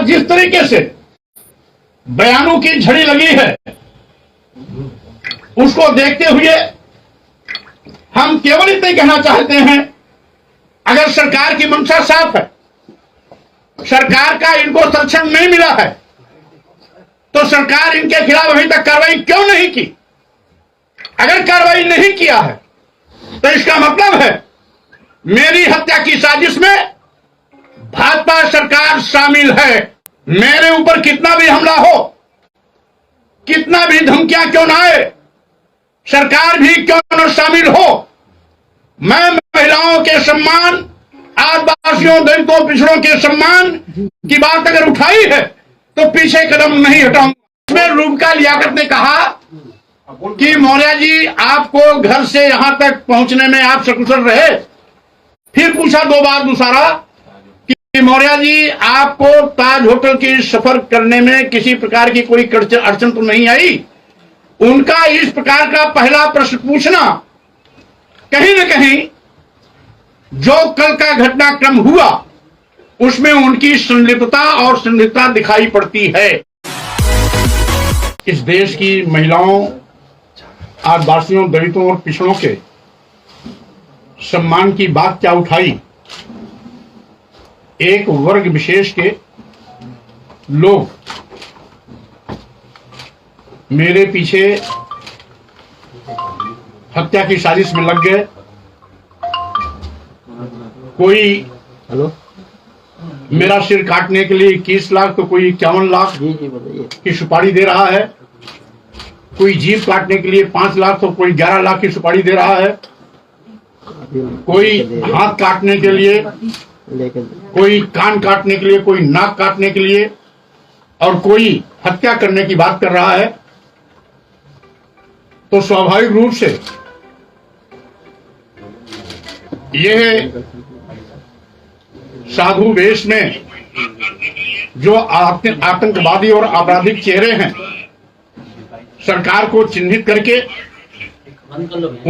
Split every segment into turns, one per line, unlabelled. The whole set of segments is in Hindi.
आज जिस तरीके से बयानों की झड़ी लगी है, उसको देखते हुए हम केवल इतना ही कहना चाहते हैं, अगर सरकार की मंशा साफ है, सरकार का इनको संरक्षण नहीं मिला है, तो सरकार इनके खिलाफ अभी तक कार्रवाई क्यों नहीं की? अगर कार्रवाई नहीं किया है तो इसका मतलब है मेरी हत्या की साजिश में भाजपा सरकार शामिल है। मेरे ऊपर कितना भी हमला हो, कितना भी धमकियां क्यों ना आए, सरकार भी क्यों न शामिल हो, मैं महिलाओं के सम्मान, आदिवासियों, दलितों, पिछड़ों के सम्मान की बात अगर उठाई है तो पीछे कदम नहीं हटाऊंगा। इसमें रूपका लियाकत ने कहा कि मौर्य जी आपको घर से यहां तक पहुंचने में आप सकुशल रहे। फिर पूछा दो बार दूसरा कि मौर्य जी आपको ताज होटल की सफर करने में किसी प्रकार की कोई अड़चन तो नहीं आई? उनका इस प्रकार का पहला प्रश्न पूछना कहीं न कहीं जो कल का घटनाक्रम हुआ उसमें उनकी संलिप्तता और संलिप्तता दिखाई पड़ती है। इस देश की महिलाओं, आदिवासियों, दलितों और पिछड़ों के सम्मान की बात क्या उठाई? एक वर्ग विशेष के लोग मेरे पीछे हत्या की साजिश में लग गए। कोई मेरा सिर काटने के लिए 21 लाख तो कोई 51 लाख की सुपारी दे रहा है, कोई जीभ काटने के लिए 5 लाख तो कोई 11 लाख की सुपारी दे रहा है, कोई हाथ काटने के लिए, कोई कान काटने के लिए, कोई नाक काटने के लिए, और कोई हत्या करने की बात कर रहा है। तो स्वाभाविक रूप से यह साधु वेश में जो आतंकवादी और आपराधिक चेहरे हैं, सरकार को चिन्हित करके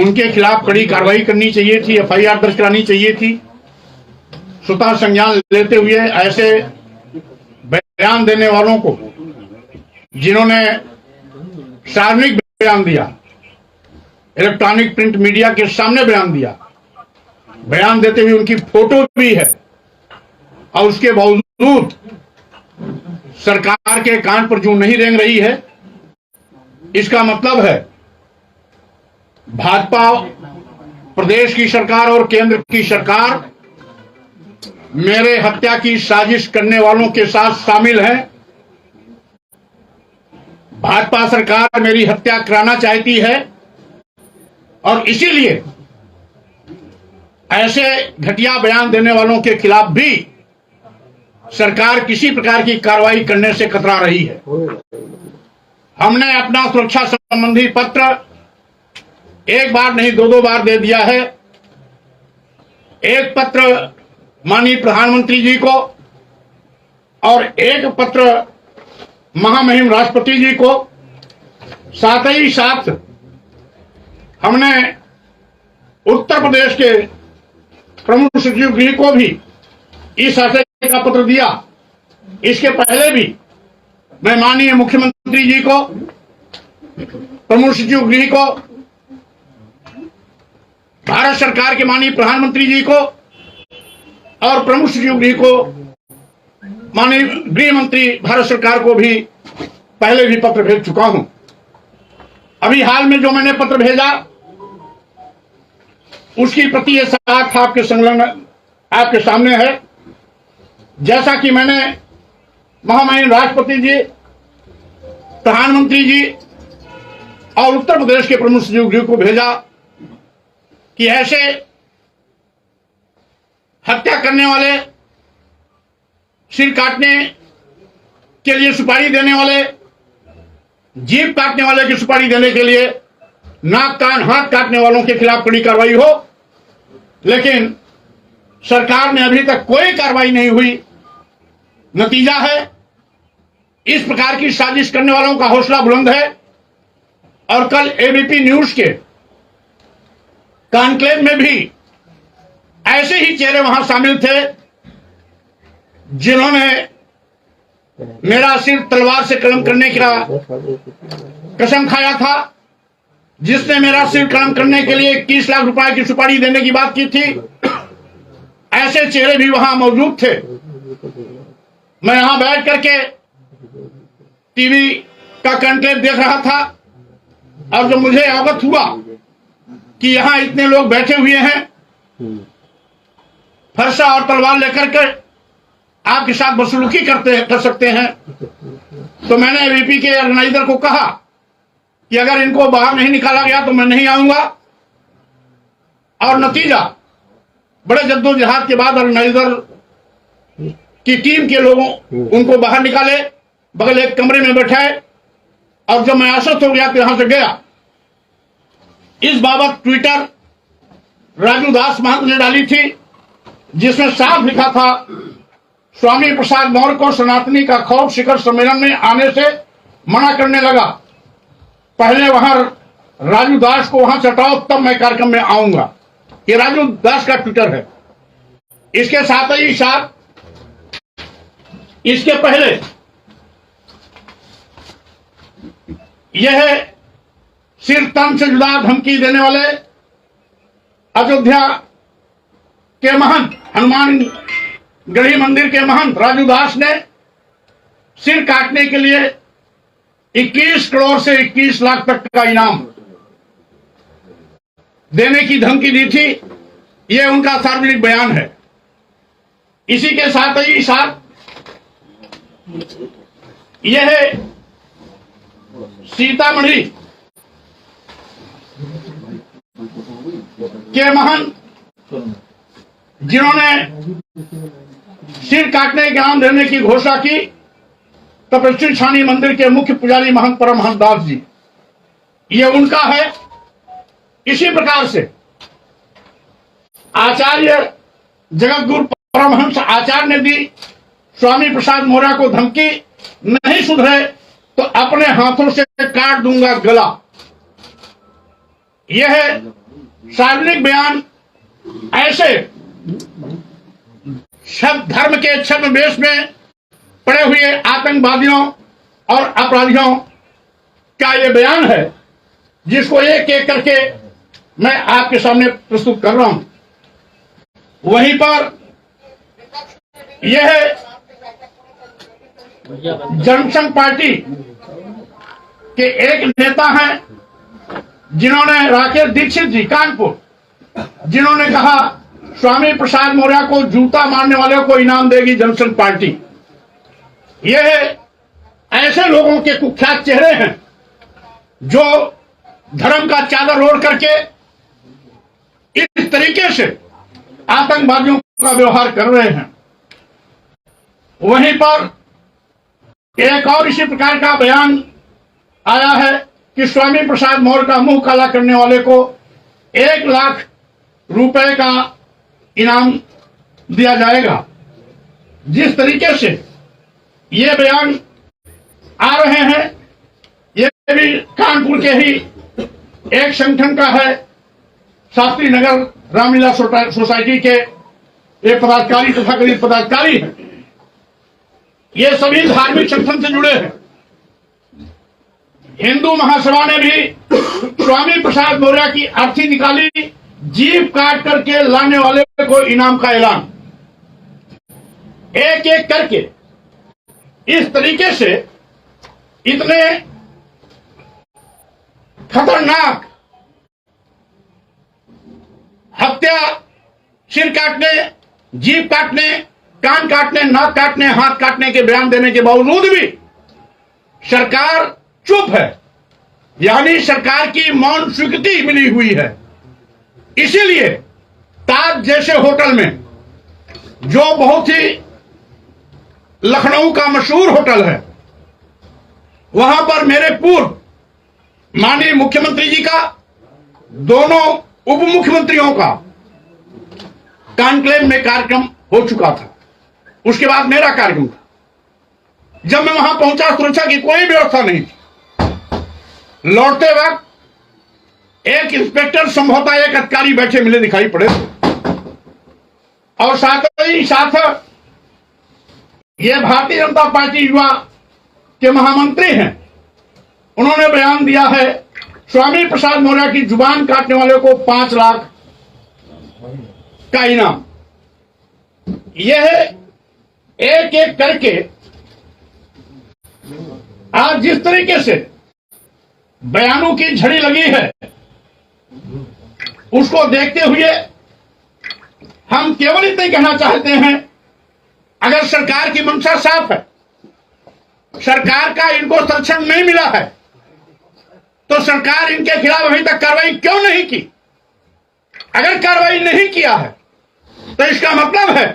उनके खिलाफ कड़ी कार्रवाई करनी चाहिए थी, एफआईआर दर्ज करानी चाहिए थी। स्वतः संज्ञान लेते हुए ऐसे बयान देने वालों को, जिन्होंने सार्वजनिक बयान दिया, इलेक्ट्रॉनिक प्रिंट मीडिया के सामने बयान दिया, बयान देते हुए उनकी फोटो भी है, और उसके बावजूद सरकार के कान पर जूं नहीं रेंग रही है, इसका मतलब है भाजपा प्रदेश की सरकार और केंद्र की सरकार मेरे हत्या की साजिश करने वालों के साथ शामिल है। भाजपा सरकार मेरी हत्या कराना चाहती है और इसीलिए ऐसे घटिया बयान देने वालों के खिलाफ भी सरकार किसी प्रकार की कार्रवाई करने से कतरा रही है। हमने अपना सुरक्षा संबंधी पत्र एक बार नहीं दो बार दे दिया है। एक पत्र माननीय प्रधानमंत्री जी को और एक पत्र महामहिम राष्ट्रपति जी को, साथ ही साथ हमने उत्तर प्रदेश के प्रमुख सचिव गृह को भी इस आशय का पत्र दिया। इसके पहले भी मैं माननीय मुख्यमंत्री जी को, प्रमुख सचिव गृह को, भारत सरकार के माननीय प्रधानमंत्री जी को और प्रमुख सचिव गृह को, माननीय गृह मंत्री भारत सरकार को भी पहले भी पत्र भेज चुका हूं। अभी हाल में जो मैंने पत्र भेजा उसकी प्रति ये साथ आपके संलग्न आपके सामने है। जैसा कि मैंने महामहिम राष्ट्रपति जी, प्रधानमंत्री जी और उत्तर प्रदेश के प्रमुख सचिव गृह को भेजा कि ऐसे हत्या करने वाले, सिर काटने के लिए सुपारी देने वाले, जीभ काटने वाले की सुपारी देने के लिए, नाक कान हाथ काटने वालों के खिलाफ कड़ी कार्रवाई हो। लेकिन सरकार में अभी तक कोई कार्रवाई नहीं हुई। नतीजा है इस प्रकार की साजिश करने वालों का हौसला बुलंद है। और कल एबीपी न्यूज के कॉन्क्लेव में भी ऐसे ही चेहरे वहां शामिल थे जिन्होंने मेरा सिर तलवार से कलम करने का कसम खाया था, जिसने मेरा सिर कलम करने के लिए 21 लाख रुपए की सुपारी देने की बात की थी। ऐसे चेहरे भी वहां मौजूद थे। मैं यहां बैठ करके टीवी का कंटेंट देख रहा था और जब मुझे अवगत हुआ कि यहां इतने लोग बैठे हुए हैं फरसा और तलवार लेकर के आपके साथ बदसलूकी कर सकते हैं, तो मैंने वीपी के ऑर्गेनाइजर को कहा कि अगर इनको बाहर नहीं निकाला गया तो मैं नहीं आऊंगा। और नतीजा बड़े जद्दोजहद के बाद ऑर्गेनाइजर की टीम के लोगों उनको बाहर निकाले, बगल एक कमरे में बैठाए और जब मैं आश्वस्त हो गया तो यहां से गया। इस बाबत ट्विटर राजू दास महंत ने डाली थी, जिसमें साफ लिखा था स्वामी प्रसाद मौर्य को सनातनी का खौफ शिखर सम्मेलन में आने से मना करने लगा। पहले वहां राजू दास को वहां चटाओ तब मैं कार्यक्रम में आऊंगा। ये राजू दास का ट्विटर है। इसके साथ ही साथ इसके पहले यह सिर तन से जुदा धमकी देने वाले अयोध्या के महंत हनुमान गढ़ी मंदिर के महंत राजू दास ने सिर काटने के लिए 21 करोड़ से 21 लाख तक का इनाम देने की धमकी दी थी। यह उनका सार्वजनिक बयान है। इसी के साथ ही साथ यह सीतामढ़ी के महंत जिन्होंने सिर काटने के इनाम देने की घोषणा की, तपस्वी छानी मंदिर के मुख्य पुजारी महंत परमहंस दास जी, ये उनका है। इसी प्रकार से आचार्य जगतगुरु परमहंस आचार्य ने भी स्वामी प्रसाद मौर्य को धमकी, नहीं सुधरे तो अपने हाथों से काट दूंगा गला। यह सार्वजनिक बयान ऐसे शब्द धर्म के छद्मवेश में पड़े हुए आतंकवादियों और अपराधियों का यह बयान है, जिसको एक एक करके मैं आपके सामने प्रस्तुत कर रहा हूं। वहीं पर यह जनसंघ पार्टी के एक नेता हैं, जिन्होंने राकेश दीक्षित जी कानपुर, जिन्होंने कहा स्वामी प्रसाद मौर्य को जूता मारने वालों को इनाम देगी जनसंघ पार्टी। यह ऐसे लोगों के कुख्यात चेहरे हैं जो धर्म का चादर ओढ़ करके इस तरीके से आतंकवादियों का व्यवहार कर रहे हैं। वहीं पर एक और इसी प्रकार का बयान आया है कि स्वामी प्रसाद मौर्य का मुंह काला करने वाले को 1 लाख रुपए का इनाम दिया जाएगा। जिस तरीके से ये बयान आ रहे हैं, ये भी कानपुर के ही एक संगठन का है, शास्त्री नगर रामलीला सोसाइटी के एक पदाधिकारी तथा गरीब पदाधिकारी हैं। ये सभी धार्मिक संगठन से जुड़े हैं। हिंदू महासभा ने भी स्वामी प्रसाद मौर्य की अर्थी निकाली, जीभ काट करके लाने वाले को इनाम का ऐलान। एक एक करके इस तरीके से इतने खतरनाक हत्या, सिर काटने, जीभ काटने, कान काटने, नाक काटने, हाथ काटने के बयान देने के बावजूद भी सरकार चुप है, यानी सरकार की मौन स्वीकृति मिली हुई है। इसीलिए ताज जैसे होटल में, जो बहुत ही लखनऊ का मशहूर होटल है, वहां पर मेरे पूर्व माननीय मुख्यमंत्री जी का, दोनों उप मुख्यमंत्रियों का कॉन्क्लेव में कार्यक्रम हो चुका था। उसके बाद मेरा कार्यक्रम था। जब मैं वहां पहुंचा, सुरक्षा की कोई व्यवस्था नहीं थी। लौटते वक्त एक इंस्पेक्टर, संभवतः एक अधिकारी बैठे मिले दिखाई पड़े और साथ ही साथ ये भारतीय जनता पार्टी युवा के महामंत्री हैं, उन्होंने बयान दिया है स्वामी प्रसाद मौर्य की जुबान काटने वाले को 5 लाख का इनाम। यह एक एक करके आज जिस तरीके से बयानों की झड़ी लगी है, उसको देखते हुए हम केवल इतना ही कहना चाहते हैं, अगर सरकार की मंशा साफ है, सरकार का इनको संरक्षण नहीं मिला है, तो सरकार इनके खिलाफ अभी तक कार्रवाई क्यों नहीं की? अगर कार्रवाई नहीं किया है तो इसका मतलब है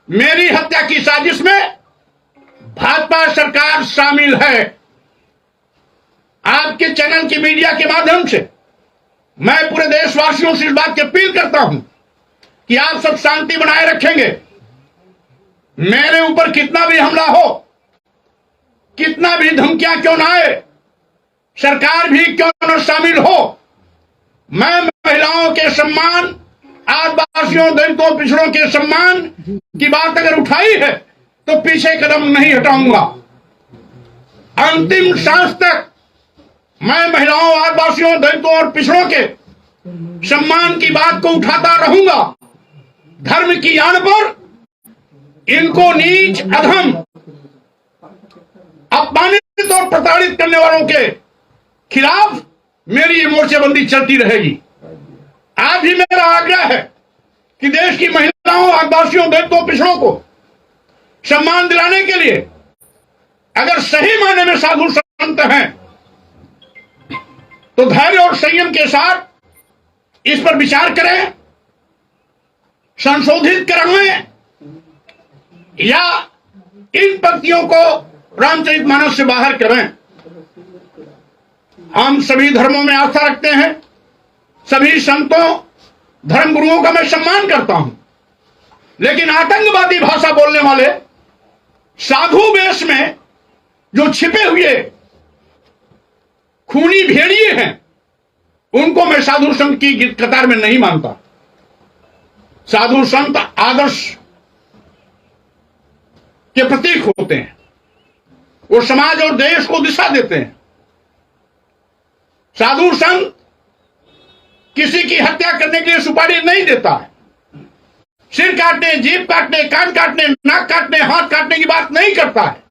मेरी हत्या की साजिश में भाजपा सरकार शामिल है। आपके चैनल की मीडिया के माध्यम से मैं पूरे देशवासियों से इस बात की अपील करता हूं कि आप सब शांति बनाए रखेंगे। मेरे ऊपर कितना भी हमला हो, कितना भी धमकियां क्यों ना आए, सरकार भी क्यों न शामिल हो, मैं महिलाओं के सम्मान, आदिवासियों, दलितों, पिछड़ों के सम्मान की बात अगर उठाई है तो पीछे कदम नहीं हटाऊंगा। अंतिम सांस तक मैं महिलाओं, आदिवासियों, दलितों और पिछड़ों के सम्मान की बात को उठाता रहूंगा। धर्म की आड़ पर इनको नीच, अधम, अपमानित और प्रताड़ित करने वालों के खिलाफ मेरी ये मोर्चेबंदी चलती रहेगी। आज भी मेरा आग्रह है कि देश की महिलाओं, आदिवासियों, दलितों, पिछड़ों को सम्मान दिलाने के लिए अगर सही मायने में साधु संत हैं तो धैर्य और संयम के साथ इस पर विचार करें, संशोधित कराएं या इन पंक्तियों को रामचरितमानस से बाहर करें। हम सभी धर्मों में आस्था रखते हैं, सभी संतों, धर्मगुरुओं का मैं सम्मान करता हूं, लेकिन आतंकवादी भाषा बोलने वाले साधु वेश में जो छिपे हुए खूनी भेड़िए हैं, उनको मैं साधु संत की कतार में नहीं मानता। साधु संत आदर्श के प्रतीक होते हैं, वो समाज और देश को दिशा देते हैं। साधु संत किसी की हत्या करने के लिए सुपारी नहीं देता है, सिर काटने, जीभ काटने, कान काटने, नाक काटने, हाथ काटने की बात नहीं करता है।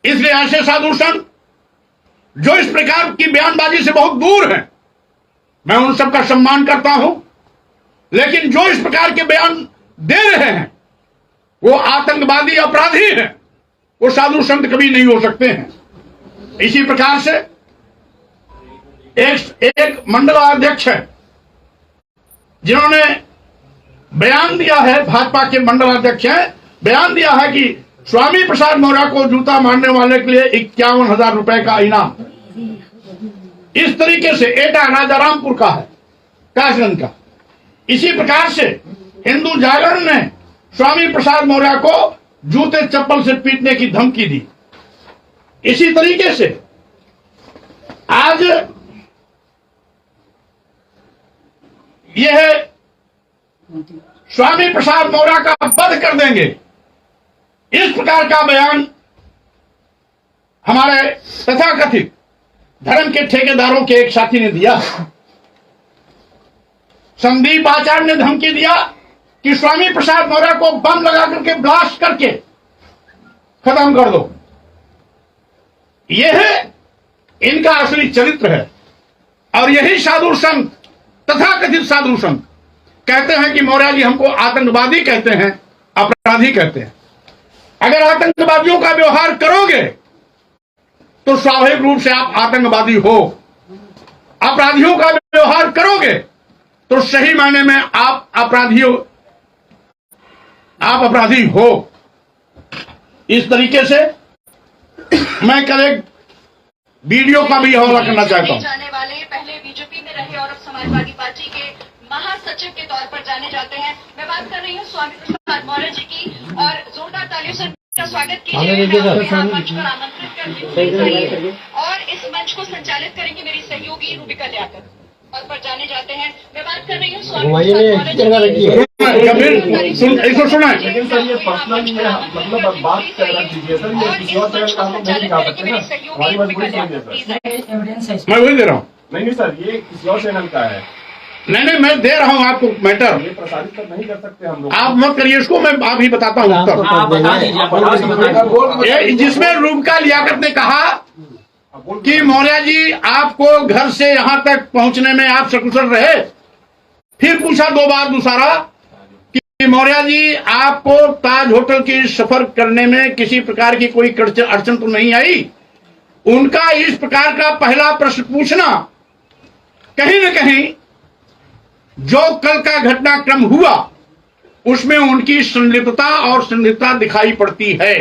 इसलिए ऐसे साधु संत जो इस प्रकार की बयानबाजी से बहुत दूर हैं, मैं उन सबका सम्मान करता हूं, लेकिन जो इस प्रकार के बयान दे रहे हैं वो आतंकवादी अपराधी हैं, वो साधु संत कभी नहीं हो सकते हैं। इसी प्रकार से एक मंडलाध्यक्ष है जिन्होंने बयान दिया है, भाजपा के मंडलाध्यक्ष हैं, बयान दिया है कि स्वामी प्रसाद मौर्य को जूता मारने वाले के लिए 51,000 रुपए का इनाम। इस तरीके से एटा राजारामपुर का है, कासगंज का। इसी प्रकार से हिंदू जागरण ने स्वामी प्रसाद मौर्य को जूते चप्पल से पीटने की धमकी दी। इसी तरीके से आज यह स्वामी प्रसाद मौर्य का वध कर देंगे, इस प्रकार का बयान हमारे तथाकथित धर्म के ठेकेदारों के एक साथी ने दिया। संदीप आचार्य ने धमकी दिया कि स्वामी प्रसाद मौर्य को बम लगा करके ब्लास्ट करके खत्म कर दो। यह इनका असली चरित्र है और यही साधु संत, तथाकथित साधु संत कहते हैं कि मौर्य जी हमको आतंकवादी कहते हैं, अपराधी कहते हैं। अगर आतंकवादियों का व्यवहार करोगे तो स्वाभाविक रूप से आप आतंकवादी हो, अपराधियों का व्यवहार करोगे तो सही मायने में आप अपराधी हो। इस तरीके से मैं कल एक वीडियो का भी हवाला करना चाहता हूं।
जाने वाले पहले बीजेपी में रहे और अब समाजवादी पार्टी के महासचिव के तौर पर जाने जाते हैं। मैं बात कर रही हूं स्वामी प्रसाद मौर्य जी की, और जोरदार तालियों से का स्वागत कीजिए। मंच पर आमंत्रित कर और इस मंच को संचालित करेंगे मेरी सहयोगी रूबिका लियाकत। पर जाने जाते हैं। मैं बात कर रही हूँ
कबीर सुन, इसको सुना है।
लेकिन सर ये पर्सनल में मतलब बात कर रख दीजिए सर, ये किसी और चैनल का हम लोग नहीं दिखा सकते ना, हमारी मजबूरी समझिए सर।
मैं वही दे रहा हूँ।
नहीं सर, ये किसी और चैनल का है।
नहीं मैं दे रहा हूँ आपको मैटर।
ये प्रसारित तो नहीं कर सकते हम लोग।
आप मत करिए इसको, मैं आप ही बताता हूँ उत्तर। जिसमें रूबका लियाकत ने कहा कि मौर्य जी आपको घर से यहां तक पहुंचने में आप सकुशल रहे। फिर पूछा दो बार दूसरा कि मौर्य जी आपको ताज होटल की सफर करने में किसी प्रकार की कोई अड़चन तो नहीं आई। उनका इस प्रकार का पहला प्रश्न पूछना कहीं न कहीं जो कल का घटनाक्रम हुआ उसमें उनकी संलिप्तता और संदिग्धता दिखाई पड़ती है,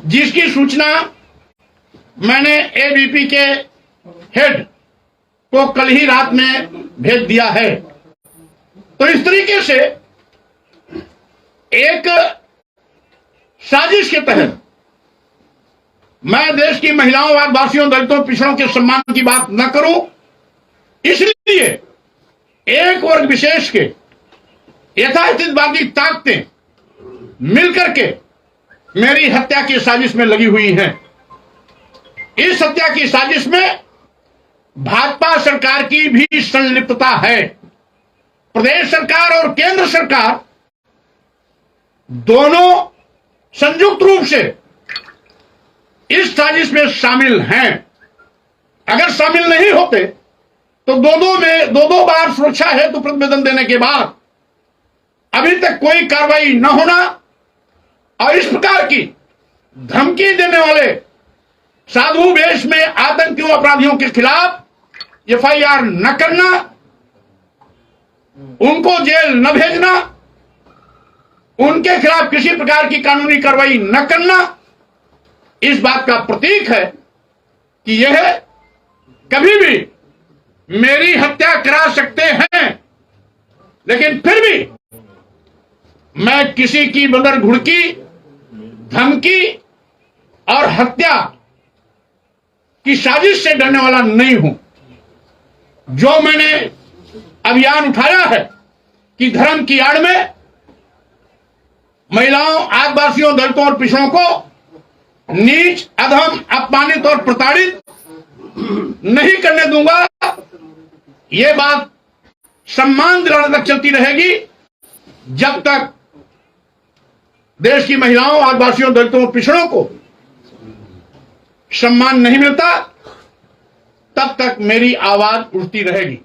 जिसकी सूचना मैंने एबीपी के हेड को कल ही रात में भेज दिया है। तो इस तरीके से एक साजिश के तहत मैं देश की महिलाओं, आदिवासियों, दलितों, पिछड़ों के सम्मान की बात न करूं, इसलिए एक वर्ग विशेष के यथास्थितिवादी ताकतें मिलकर के मेरी हत्या की साजिश में लगी हुई हैं। इस हत्या की साजिश में भाजपा सरकार की भी संलिप्तता है। प्रदेश सरकार और केंद्र सरकार दोनों संयुक्त रूप से इस साजिश में शामिल हैं। अगर शामिल नहीं होते तो दो बार सुरक्षा हेतु प्रतिवेदन देने के बाद अभी तक कोई कार्रवाई न होना और इस प्रकार की धमकी देने वाले साधु वेश में आतंकियों, अपराधियों के खिलाफ एफआईआर न करना, उनको जेल न भेजना, उनके खिलाफ किसी प्रकार की कानूनी कार्रवाई न करना, इस बात का प्रतीक है कि यह कभी भी मेरी हत्या करा सकते हैं। लेकिन फिर भी मैं किसी की बदर घुड़की, धमकी और हत्या की साजिश से डरने वाला नहीं हूं। जो मैंने अभियान उठाया है कि धर्म की आड़ में महिलाओं, आदिवासियों, दलितों और पिछड़ों को नीच, अधम, अपमानित और प्रताड़ित नहीं करने दूंगा, ये बात सम्मान दिलाने तक चलती रहेगी जब तक देश की महिलाओं, आदिवासियों, दलितों और पिछड़ों को सम्मान नहीं मिलता, तब तक मेरी आवाज उठती रहेगी।